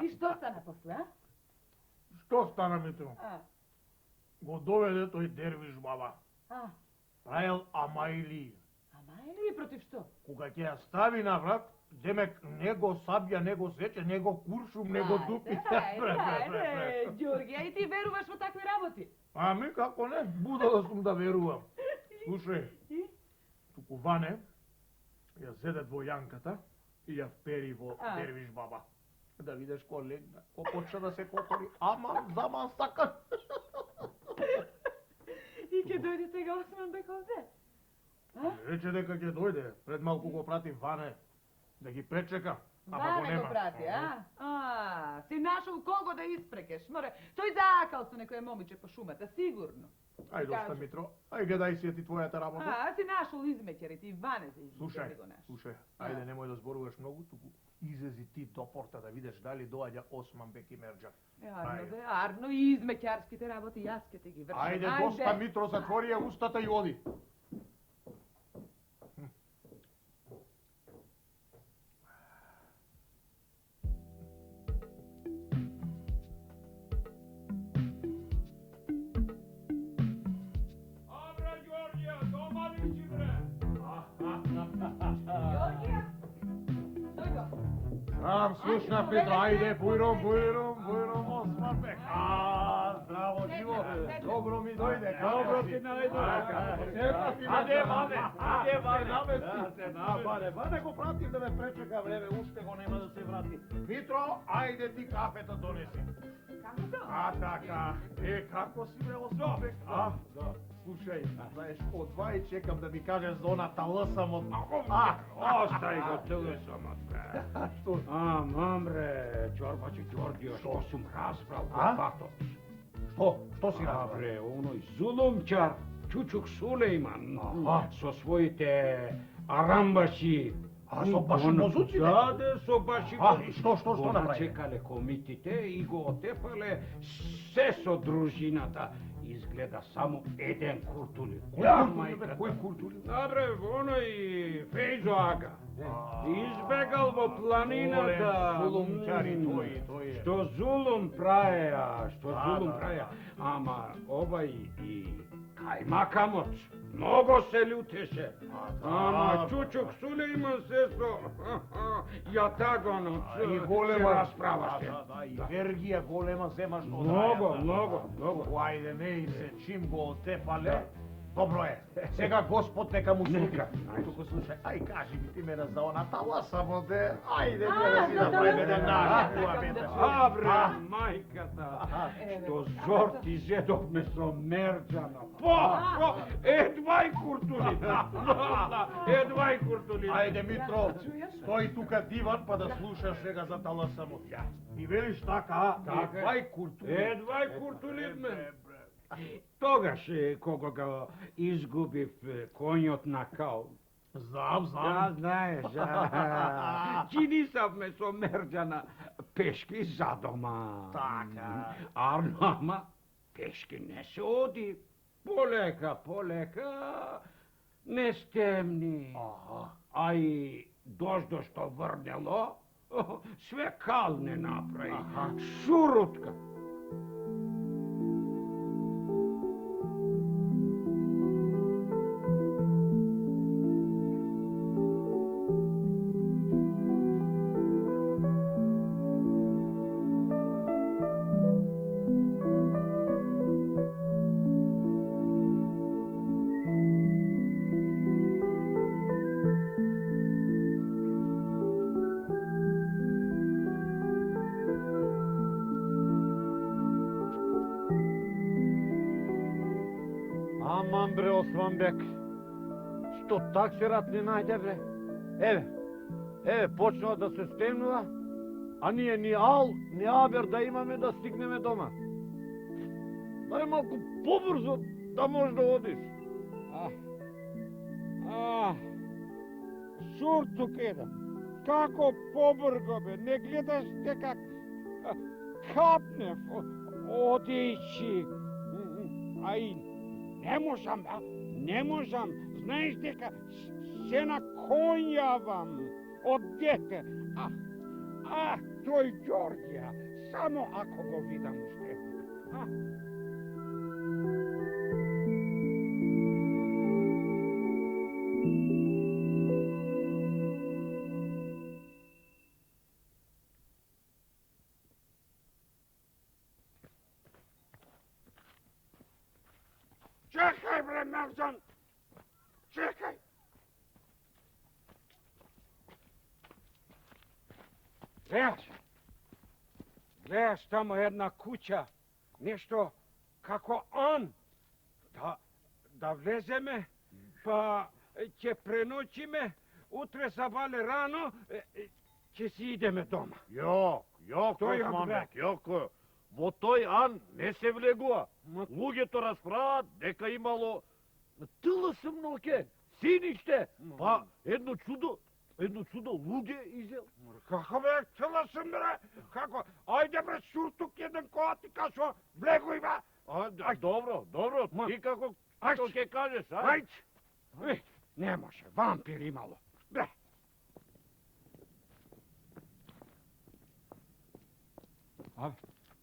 И што стана после, а? Што стана, Митро? Го доведе тој дервиш баба. Правил амаили. Амаили и против што? Кога ќе ја стави на врат, демек него сабја, него сече, него куршум, него дупи. Ајде, Ѓорги, а и ти веруваш во такви работи? Ами, како не, будала сум да верувам. Слушај, туку Ване ја зеде двојанката и ја впери во дервиш баба. Да видиш ко легна, ко почна да се котори, аман, заман, сакан. И ќе дојде сега Османбек овде? Рече дека ќе дојде, пред малку го прати Ване да ги пречека. Ване го прати, а? Си нашол кого да испрекеш, море. Тој заакал со некоја момиче по шумата, сигурно. Ај доста, Митро, ај гледај си ти твојата работа. Си нашол измеќарите и Ване за измеќари го нашол. Слушај, ајде немој да зборуваш многу, туку излези ти до порта да видиш дали доаѓа Османбек и Мерџан. Арно, и измеќарските работи јас ке ти ги вршам. Ајде, доста, Митро, затвори ја устата и оди. Слушна, Петро, ајде, бујром, Османбек. Здраво, живо, добро ми дојде, добро ти најде. Аде, Ване го пратив да ме пречека време, уште го нема да се врати. Петро, ајде ти кафета донеси. Како? Така, како си бе, Османбек? Слушај, знаеш, од вај чекам да ми кажеш за она таласамот. Остај го таласамот, бе. Што? Мамре, Чорбачи Ѓорѓио, што сум разбрал од батот. Што си разбрал? Бре, оној зулумчар, Чучук Сулејман, со своите арамбаши. Со башибозуците? Да, со башибозуците. Што Го направи? начекале комитите и го отепале се со дружината. Изгледа само еден куртули. Кој куртули? Добре, оној Фејзо Ага. Избегал во планината. Зулумчари, тој е. Што зулум праеа, Ама овај и Кајмакамот много се љутеше. Ама Чучук Сулејман се со јатагонот И голема расправаше. И Вергија голема земаш што Много. Ајде, не и се чим го отепале. Добро е. Сега Господ нека му суди. Туку слушај, ај кажи ми ти мене за она таласамот е. Ајде, да си направиме да наш. Бре, мајката, што зор ти зедовме со Мерџана. Едвај куртули. Ајде, Митро, стои тука диван па да слушаш сега за таласамот. И велиш така, едвај куртули. Тогаш, кога го изгубив коњот на Као. Знам. Знаеш, чинисавме со Мерџана пешки за дома. Така. Ама пешки не се оди. Полека, не стемни. А и дождо што врнело, све кал не направи. Шурутка. Аман бре, Османбек, што таксерат не најде бре? Еве, почнува да се стемнува, а ние ни ал, ни абер да имаме да стигнеме дома. Дај малку побрзо да можеш да одиш. Суртук еден, како побрго бе, не гледаш дека капнев, одејќи, а и не можам, знаеш дека се накоњавам од дете. той Đorđija, samo ako go vidam u stepu. Ha? Čekaj bre, Merđan! Čekaj! Gledaš tamo jedna kuća, nešto kako on, da vlezeme, pa će prenoćime, utre zavale rano, će si ideme doma. Jok, Османбек, jok. Во тој ан не се влегува. Луѓето расправат дека имало тилсм ноќе, синиште, па едно чудо луѓе изел. Како бе, тилсм бре, како? Ајде бре, шуртук еден која ти кажа, влегуј бе. Добро, ти како ќе кажеш, Ајде. Не може, вампир имало. Бре.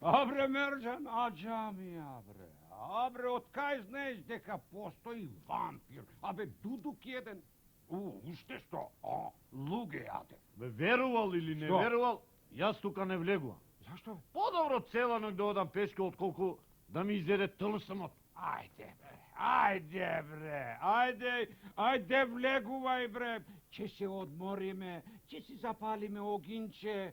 Abre, Merđan, a džamija, bre. Abre, od kaj znaš дека postoji vampir? Абе, дудук jedan. Уште што? Луѓе јаде. Верувал или не верувал, јас тука не влегувам. Зашто? Подобро цела ноќ да одам пешка, отколку да ми изеде тилсмот. Ајде бре, ајде влегувај бре. Ќе се одмориме, ќе си запалиме огинче.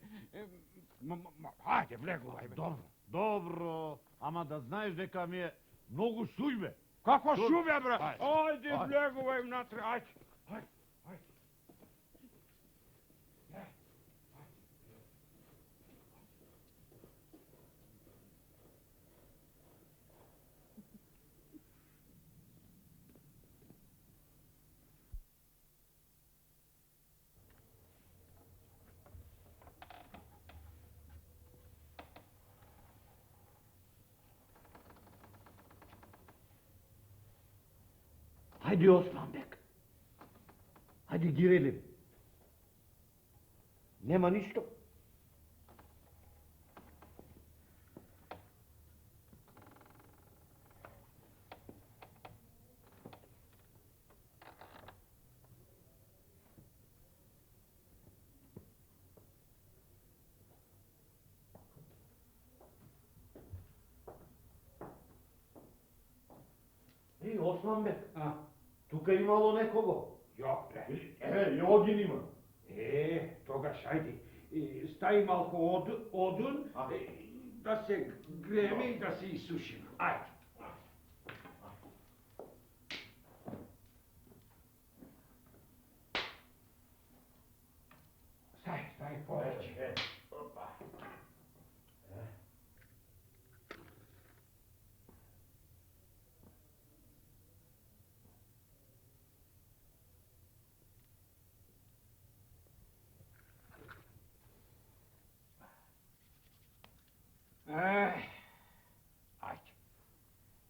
Ајде влегувај бре. Добро, ама да знаеш дека ми е многу шујбе. Како шујбе бре? Ајде влегувај внатре, ајде. Haydi Osmanbek. Hadi girelim. Nema ništa. Osmanbek. Тука имало некого? Јок бре. Јогин има. Тогаш ајде. Стаи малку одун, да се греме и да се исушиме. Ајде. Стај повеќе.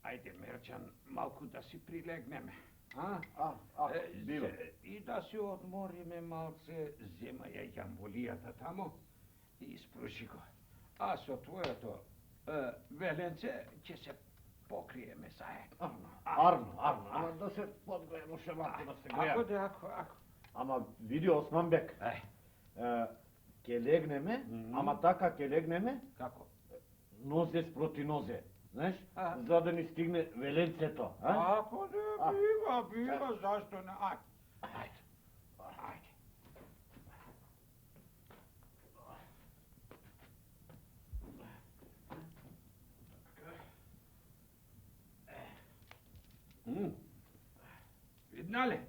Ајде, Мерđan, малку да си прилегнеме. Бива. И да се одмориме малце, земаја јамболијата тамо и испруши го. А со твоето веленце ќе се покриеме заедно. Арно, ама да се подгреемо ше малку да се греем. Ако. Ама види Османбек, ке легнеме, ама така ке легнеме, Како? нозе спроти нозе, знаеш, за да ни стигне веленцето, Ако да бива, зашто не? Ајде. Видна ли?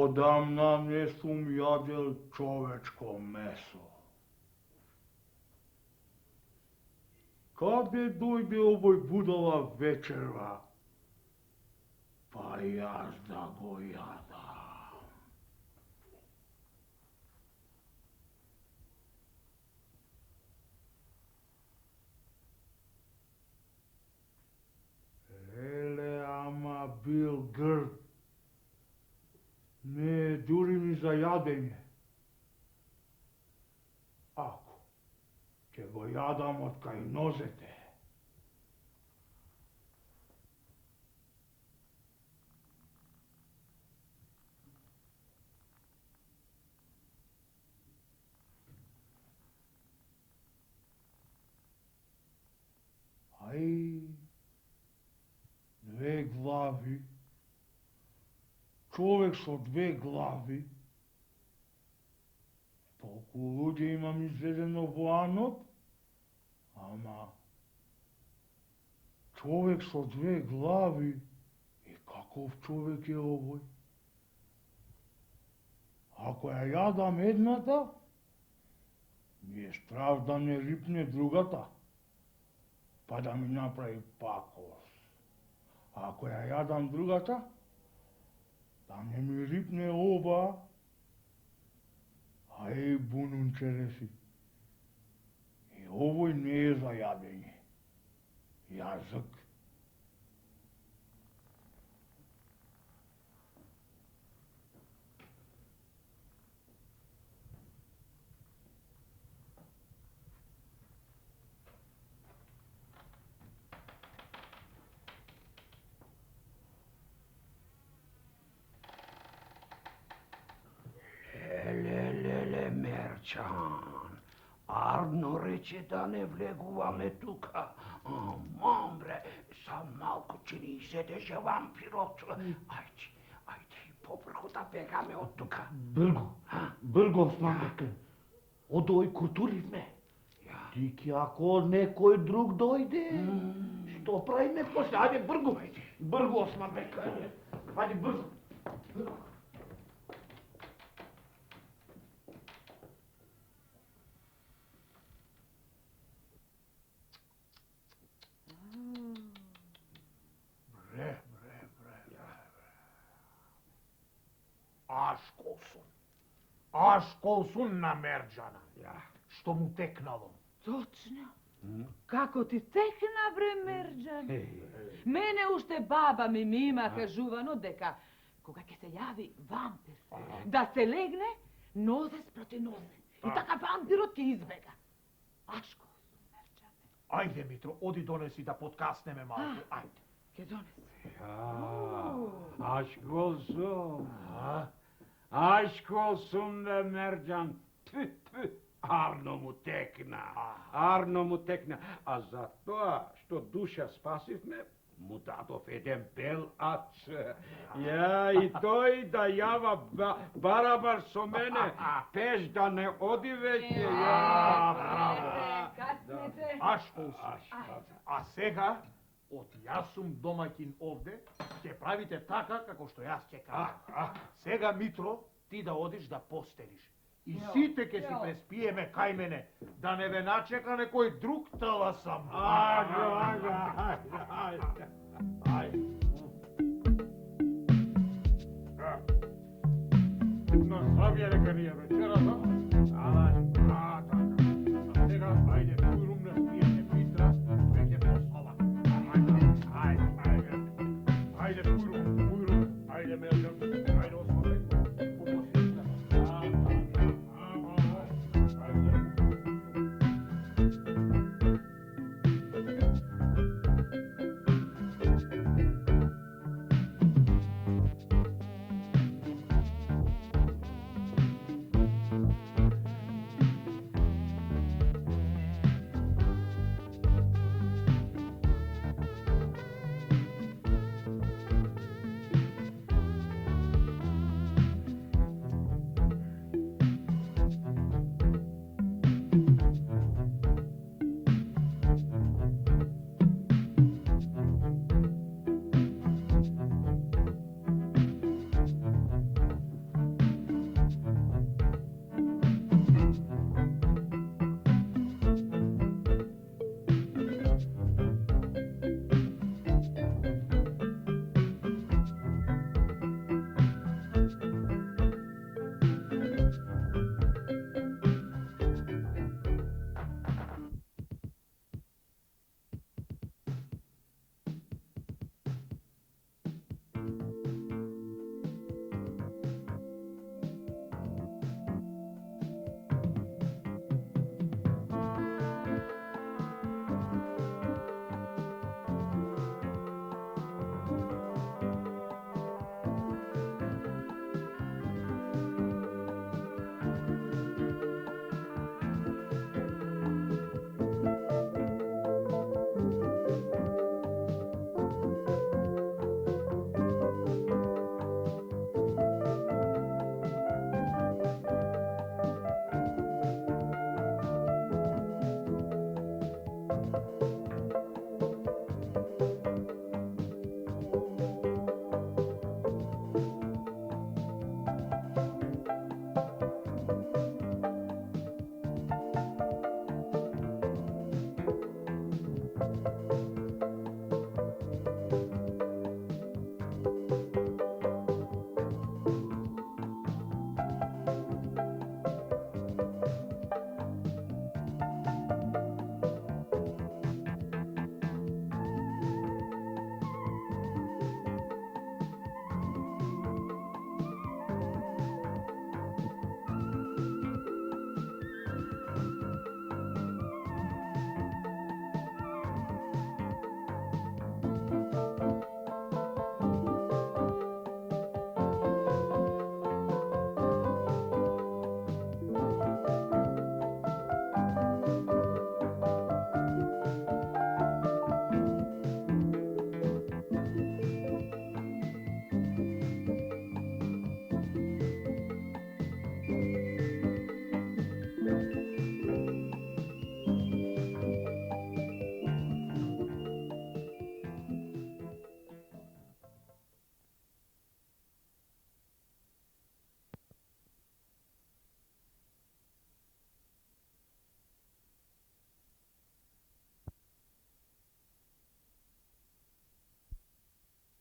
Odamna ne sum jadel čovečko meso. Kade dojde ovoj budala večera, pa jaz da go jadam. Lele, ama bil grd. Ne duri mi za jadenje. Ako, će go jadam od kaj nozete. Aj, dve glavi. Čovek so dve glavi. Толку луѓе имам изведено во Анот, ама човек со две глави, и каков човек е овој? Ако ја јадам едната, ми е страв да не рипне другата, па да ми направи пакос. Ако ја јадам другата, да не ми рипне оба, ај бунунчереси. И овој не е за јадење. Јазик. Мерчан, Арно рече да не влегуваме тука. Мамбре, сам малко че ни изедеше вампирот. Ајде, попрко да бегаме од тука. Брго, Османбеке, од овој куртуривме. Ти ке ако некој друг дојде, што правиме после? Ајде, брго, Османбеке, ајде, брго. Ашколсун на Мерџана. Што му текнало. Точно. Како ти текна, бре, Мерџан? Мене уште баба ми има кажувано дека кога ќе се јави вампир, да се легне нозес проти нозе. И така вампирот ќе избега. Ашко, Мерџане. Ајде, Митро, оди донеси да подкаснеме малку. Ајде. Ќе донеси. Ашколсун да Мерџан. Арно му текна. А за тоа што душа спасивме, му дадов еден бел ач. И тој да јава барабар со мене, пеш да не оди веќе. Ашколсун. А сега, од јас сум домаќин овде, ќе правите така како што јас ќе кажам. Сега, Митро, ти да одиш да постелиш. И сите ќе си преспиеме кај мене, да не ве начека некој друг таласам. Ајде. На здравје, нека ни е вечерата.